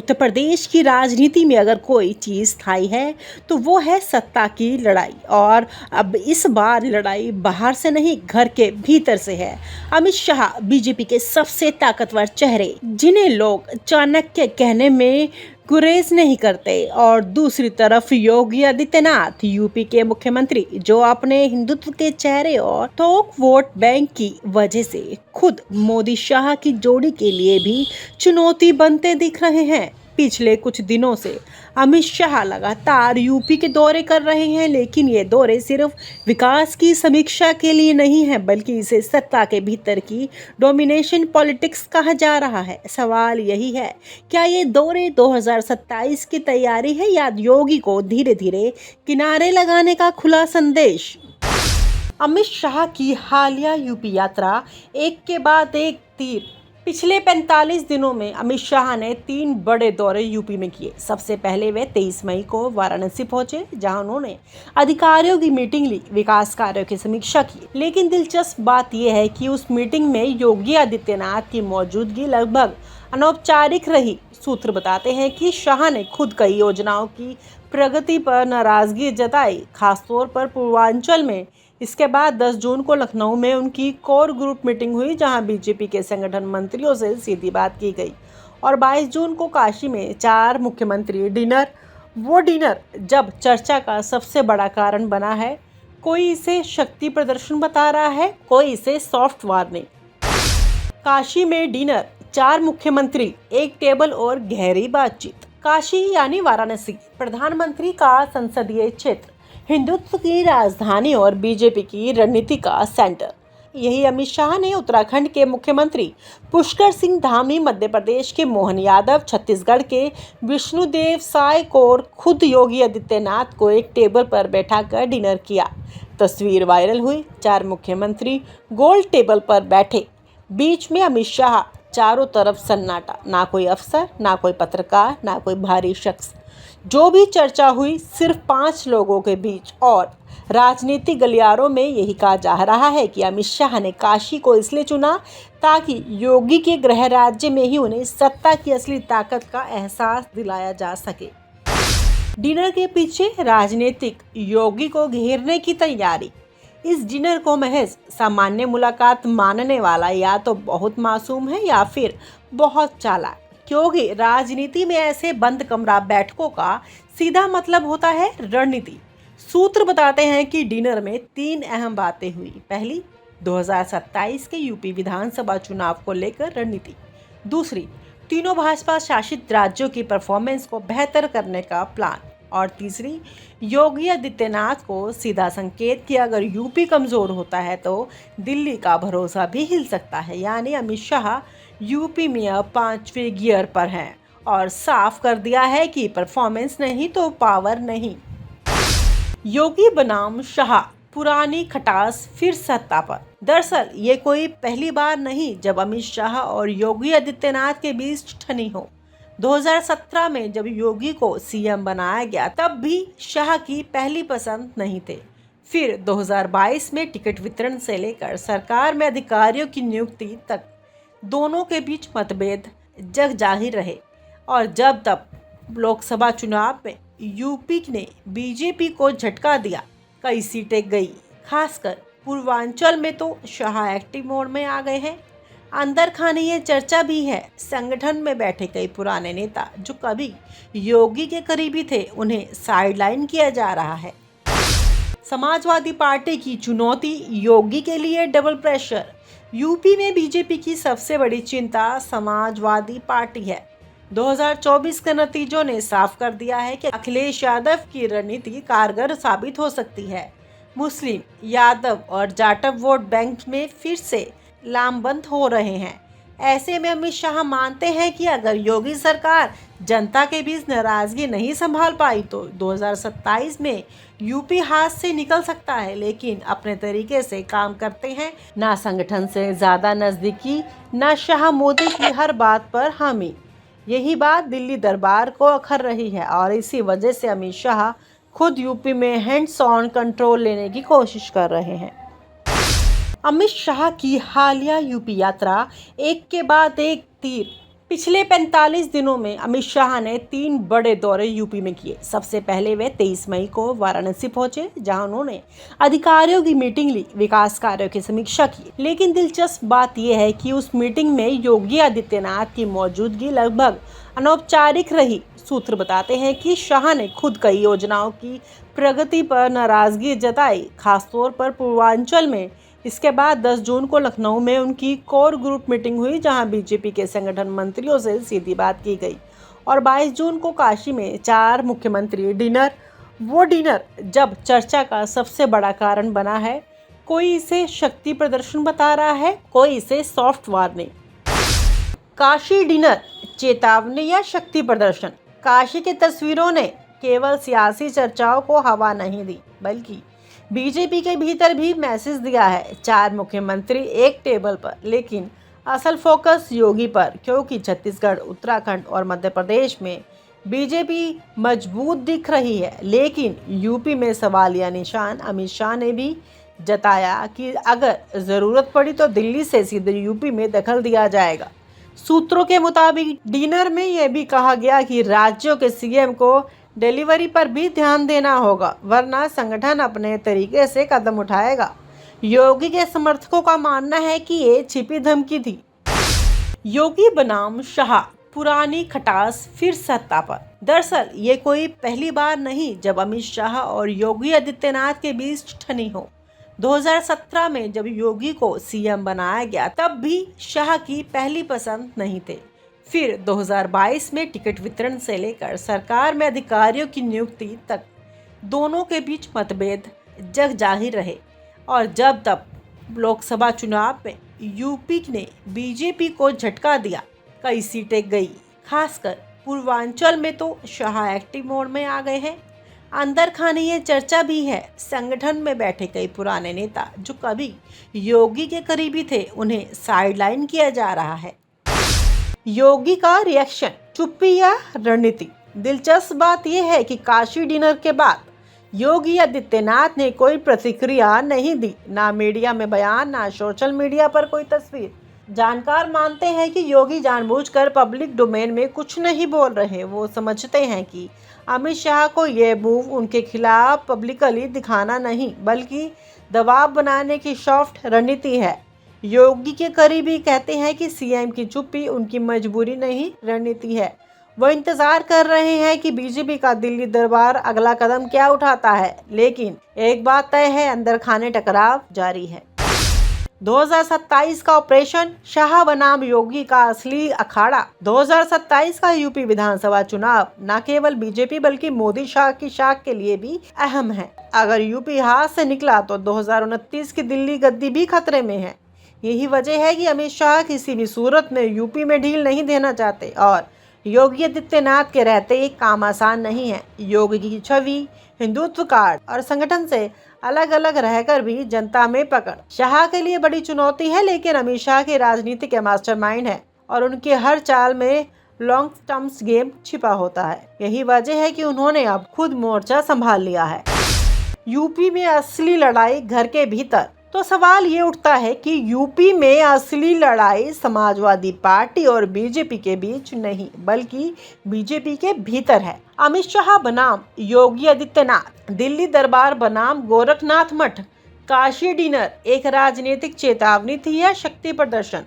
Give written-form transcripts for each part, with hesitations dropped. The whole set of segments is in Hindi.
उत्तर प्रदेश की राजनीति में अगर कोई चीज़ स्थायी है तो वो है सत्ता की लड़ाई। और अब इस बार लड़ाई बाहर से नहीं, घर के भीतर से है। अमित शाह बीजेपी के सबसे ताकतवर चेहरे, जिन्हें लोग चाणक्य कहने में गुरेज नहीं करते, और दूसरी तरफ योगी आदित्यनाथ यूपी के मुख्यमंत्री, जो अपने हिंदुत्व के चेहरे और थोक वोट बैंक की वजह से खुद मोदी शाह की जोड़ी के लिए भी चुनौती बनते दिख रहे हैं। पिछले कुछ दिनों से अमित शाह लगातार यूपी के दौरे कर रहे हैं, लेकिन ये दौरे सिर्फ विकास की समीक्षा के लिए नहीं है, बल्कि इसे सत्ता के भीतर की डोमिनेशन पॉलिटिक्स कहा जा रहा है। सवाल यही है, क्या ये दौरे 2027 की तैयारी है या योगी को धीरे धीरे किनारे लगाने का खुला संदेश? अमित शाह की हालिया यूपी यात्रा एक के बाद एक तीर। पिछले 45 दिनों में अमित शाह ने 3 बड़े दौरे यूपी में किए। सबसे पहले वे 23 मई को वाराणसी पहुंचे, जहां उन्होंने अधिकारियों की मीटिंग ली, विकास कार्यों की समीक्षा की। लेकिन दिलचस्प बात यह है कि उस मीटिंग में योगी आदित्यनाथ की मौजूदगी लगभग अनौपचारिक रही। सूत्र बताते हैं कि शाह ने खुद कई योजनाओं की प्रगति पर नाराजगी जताई, खासतौर पर पूर्वांचल में। इसके बाद 10 जून को लखनऊ में उनकी कोर ग्रुप मीटिंग हुई, जहां बीजेपी के संगठन मंत्रियों से सीधी बात की गई। और 22 जून को काशी में 4 मुख्यमंत्री डिनर। वो डिनर जब चर्चा का सबसे बड़ा कारण बना है। कोई इसे शक्ति प्रदर्शन बता रहा है, कोई इसे सॉफ्ट वार्निंग। काशी में डिनर, 4 मुख्यमंत्री, एक टेबल और गहरी बातचीत। काशी यानी वाराणसी, प्रधानमंत्री का संसदीय क्षेत्र, हिंदुत्व की राजधानी और बीजेपी की रणनीति का सेंटर। यही अमित शाह ने उत्तराखंड के मुख्यमंत्री पुष्कर सिंह धामी, मध्य प्रदेश के मोहन यादव, छत्तीसगढ़ के विष्णुदेव साय को खुद योगी आदित्यनाथ को एक टेबल पर बैठाकर डिनर किया। तस्वीर वायरल हुई। 4 मुख्यमंत्री गोल टेबल पर बैठे, बीच में अमित शाह, चारों तरफ सन्नाटा, ना कोई अफसर, ना कोई पत्रकार, ना कोई भारी शख्स। जो भी चर्चा हुई सिर्फ 5 लोगों के बीच। और राजनीतिक गलियारों में यही कहा जा रहा है कि अमित शाह ने काशी को इसलिए चुना ताकि योगी के गृह राज्य में ही उन्हें सत्ता की असली ताकत का एहसास दिलाया जा सके। डिनर के पीछे राजनीतिक, योगी को घेरने की तैयारी। इस डिनर को महज सामान्य मुलाकात मानने वाला या तो बहुत मासूम है या फिर बहुत चालाक, क्योंकि राजनीति में ऐसे बंद कमरा बैठकों का सीधा मतलब होता है रणनीति। सूत्र बताते हैं कि डिनर में 3 अहम बातें हुई। पहली, 2027 के यूपी विधानसभा चुनाव को लेकर रणनीति। दूसरी, तीनों भाजपा शासित राज्यों की परफॉर्मेंस को बेहतर करने का प्लान। और तीसरी, योगी आदित्यनाथ को सीधा संकेत कि अगर यूपी कमजोर होता है तो दिल्ली का भरोसा भी हिल सकता है। यानी अमित शाह यूपी में अब 5वें गियर पर हैं और साफ कर दिया है कि परफॉर्मेंस नहीं तो पावर नहीं। योगी बनाम शाह, पुरानी खटास फिर सत्ता पर। दरअसल ये कोई पहली बार नहीं जब अमित शाह और योगी आदित्यनाथ के बीच ठनी हो। 2017 में जब योगी को सीएम बनाया गया, तब भी शाह की पहली पसंद नहीं थे। फिर 2022 में टिकट वितरण से लेकर सरकार में अधिकारियों की नियुक्ति तक दोनों के बीच मतभेद जग जाहिर रहे। और जब तब लोकसभा चुनाव में यूपी ने बीजेपी को झटका दिया, कई सीटें गई। खासकर पूर्वांचल में तो शाह एक्टिव मोड में आ गए हैं। अंदर खाने ये चर्चा भी है, संगठन में बैठे कई पुराने नेता जो कभी योगी के करीबी थे, उन्हें साइडलाइन किया जा रहा है। समाजवादी पार्टी की चुनौती, योगी के लिए डबल प्रेशर। यूपी में बीजेपी की सबसे बड़ी चिंता समाजवादी पार्टी है। 2024 के नतीजों ने साफ कर दिया है कि अखिलेश यादव की रणनीति कारगर साबित हो सकती है। मुस्लिम, यादव और जाटव वोट बैंक में फिर से लामबंद हो रहे हैं। ऐसे में अमित शाह मानते हैं कि अगर योगी सरकार जनता के बीच नाराजगी नहीं संभाल पाई तो 2027 में यूपी हाथ से निकल सकता है। लेकिन अपने तरीके से काम करते हैं, ना संगठन से ज़्यादा नज़दीकी, ना शाह मोदी की हर बात पर हामी। यही बात दिल्ली दरबार को अखर रही है और इसी वजह से अमित शाह खुद यूपी में हैंड्स ऑन कंट्रोल लेने की कोशिश कर रहे हैं। अमित शाह की हालिया यूपी यात्रा एक के बाद एक तीर। पिछले 45 दिनों में अमित शाह ने 3 बड़े दौरे यूपी में किए। सबसे पहले वे 23 मई को वाराणसी पहुंचे, जहां उन्होंने अधिकारियों की मीटिंग ली, विकास कार्यों की समीक्षा की। लेकिन दिलचस्प बात यह है कि उस मीटिंग में योगी आदित्यनाथ की मौजूदगी लगभग अनौपचारिक रही। सूत्र बताते हैं कि शाह ने खुद कई योजनाओं की प्रगति पर नाराजगी जताई, खासतौर पर पूर्वांचल में। इसके बाद 10 जून को लखनऊ में उनकी कोर ग्रुप मीटिंग हुई, जहां बीजेपी के संगठन मंत्रियों से सीधी बात की गई। और 22 जून को काशी में 4 मुख्यमंत्री डिनर। वो डिनर जब चर्चा का सबसे बड़ा कारण बना है। कोई इसे शक्ति प्रदर्शन बता रहा है, कोई इसे सॉफ्ट वार्निंग। काशी डिनर चेतावनी या शक्ति प्रदर्शन? काशी की तस्वीरों ने केवल सियासी चर्चाओं को हवा नहीं दी, बल्कि बीजेपी के भीतर भी मैसेज दिया है। 4 मुख्यमंत्री एक टेबल पर, लेकिन असल फोकस योगी पर, क्योंकि छत्तीसगढ़, उत्तराखंड और मध्य प्रदेश में बीजेपी मजबूत दिख रही है, लेकिन यूपी में सवालिया निशान। अमित शाह ने भी जताया कि अगर ज़रूरत पड़ी तो दिल्ली से सीधे यूपी में दखल दिया जाएगा। सूत्रों के मुताबिक डिनर में यह भी कहा गया कि राज्यों के सीएम को डिलीवरी पर भी ध्यान देना होगा, वरना संगठन अपने तरीके से कदम उठाएगा। योगी के समर्थकों का मानना है कि ये छिपी धमकी थी। योगी बनाम शाह, पुरानी खटास फिर सत्ता पर। दरअसल ये कोई पहली बार नहीं जब अमित शाह और योगी आदित्यनाथ के बीच ठनी हो। 2017 में जब योगी को सीएम बनाया गया, तब भी शाह की पहली पसंद नहीं थे। फिर 2022 में टिकट वितरण से लेकर सरकार में अधिकारियों की नियुक्ति तक दोनों के बीच मतभेद जग जाहिर रहे। और जब तब लोकसभा चुनाव में यूपी ने बीजेपी को झटका दिया, कई सीटें गई। खासकर पूर्वांचल में तो शाह एक्टिव मोड में आ गए हैं। अंदर खाने ये चर्चा भी है, संगठन में बैठे कई पुराने नेता जो कभी योगी के करीबी थे, उन्हें साइडलाइन किया जा रहा है। योगी का रिएक्शन, चुप्पी या रणनीति? दिलचस्प बात यह है कि काशी डिनर के बाद योगी आदित्यनाथ ने कोई प्रतिक्रिया नहीं दी, ना मीडिया में बयान, ना सोशल मीडिया पर कोई तस्वीर। जानकार मानते हैं कि योगी जानबूझकर पब्लिक डोमेन में कुछ नहीं बोल रहे। वो समझते हैं कि अमित शाह को ये मूव उनके खिलाफ पब्लिकली दिखाना नहीं, बल्कि दबाव बनाने की सॉफ्ट रणनीति है। योगी के करीबी कहते हैं कि सीएम की चुप्पी उनकी मजबूरी नहीं, रणनीति है। वो इंतजार कर रहे हैं कि बीजेपी का दिल्ली दरबार अगला कदम क्या उठाता है। लेकिन एक बात तय है, अंदर खाने टकराव जारी है। 2027 का ऑपरेशन शाह बनाम योगी का असली अखाड़ा। 2027 का यूपी विधानसभा चुनाव न केवल बीजेपी बल्कि मोदी शाह की शाख के लिए भी अहम है। अगर यूपी हाथ से निकला तो 2029 की दिल्ली गद्दी भी खतरे में है। यही वजह है कि अमित शाह किसी भी सूरत में यूपी में ढील नहीं देना चाहते, और योगी आदित्यनाथ के रहते काम आसान नहीं है। योगी की छवि, हिंदुत्व कार्ड और संगठन से अलग अलग रहकर भी जनता में पकड़ शाह के लिए बड़ी चुनौती है। लेकिन अमित शाह की राजनीति के मास्टरमाइंड है और उनके हर चाल में लॉन्ग टर्म्स गेम छिपा होता है। यही वजह है कि उन्होंने अब खुद मोर्चा संभाल लिया है। यूपी में असली लड़ाई घर के भीतर। तो सवाल ये उठता है कि यूपी में असली लड़ाई समाजवादी पार्टी और बीजेपी के बीच नहीं, बल्कि बीजेपी के भीतर है। अमित शाह बनाम योगी आदित्यनाथ, दिल्ली दरबार बनाम गोरखनाथ मठ, काशी डिनर एक राजनीतिक चेतावनी थी या शक्ति प्रदर्शन?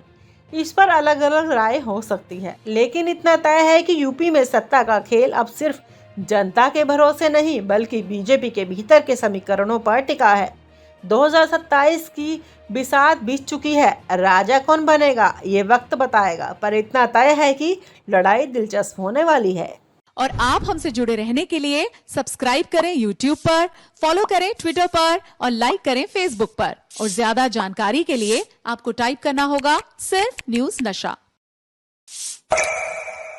इस पर अलग अलग राय हो सकती है, लेकिन इतना तय है कि यूपी में सत्ता का खेल अब सिर्फ जनता के भरोसे नहीं, बल्कि बीजेपी के भीतर के समीकरणों पर टिका है। 2027 की बिसात बीत चुकी है। राजा कौन बनेगा ये वक्त बताएगा, पर इतना तय है कि लड़ाई दिलचस्प होने वाली है। और आप हमसे जुड़े रहने के लिए सब्सक्राइब करें YouTube पर, फॉलो करें Twitter पर और लाइक करें Facebook पर। और ज्यादा जानकारी के लिए आपको टाइप करना होगा सिर्फ न्यूज़ नशा।